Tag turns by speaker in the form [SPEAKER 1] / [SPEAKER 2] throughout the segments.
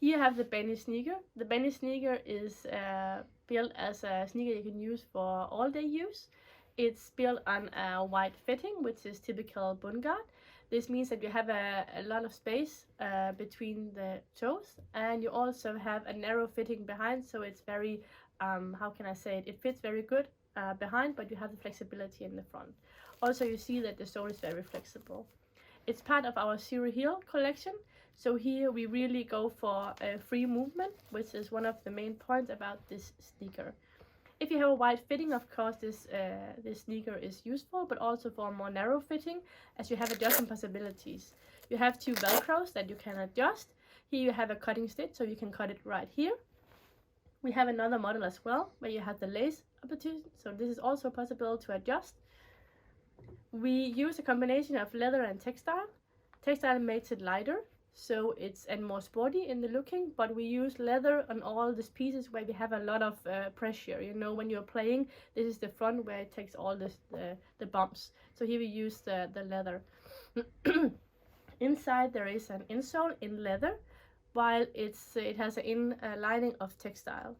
[SPEAKER 1] Here you have the Bennie sneaker. The Bennie sneaker is built as a sneaker you can use for all day use. It's built on a wide fitting, which is typical Bundgard. This means that you have a lot of space between the toes, and you also have a narrow fitting behind, so it's very, how can I say it, it fits very good behind, but you have the flexibility in the front. Also, you see that the sole is very flexible. It's part of our Zero Heel collection, so here we really go for free movement, which is one of the main points about this sneaker. If you have a wide fitting, of course, this sneaker is useful, but also for a more narrow fitting, as you have adjustment possibilities. You have two Velcros that you can adjust. Here you have a cutting stitch, so you can cut it right here. We have another model as well, where you have the lace opportunity, so this is also possible to adjust. We use a combination of leather and textile. Textile makes it lighter, so it's and more sporty in the looking, but we use leather on all these pieces where we have a lot of pressure. You know, when you're playing, this is the front where it takes all this the bumps. So here we use the leather. Inside there is an insole in leather, while it has an lining of textile.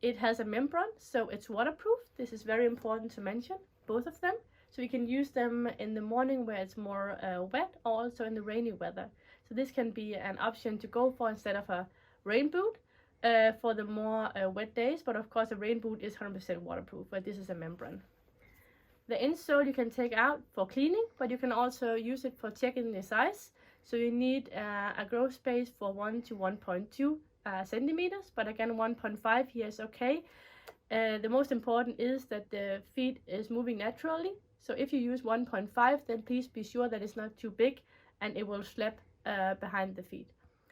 [SPEAKER 1] It has a membrane, so it's waterproof. This is very important to mention, both of them. So you can use them in the morning where it's more wet, or also in the rainy weather. So this can be an option to go for instead of a rain boot for the more wet days. But of course a rain boot is 100% waterproof, but this is a membrane. The insole you can take out for cleaning, but you can also use it for checking the size. So you need a growth space for 1 to 1.2 centimeters, but again 1.5 here is okay. The most important is that the feet is moving naturally. So if you use 1.5, then please be sure that it's not too big and it will slap behind the feet.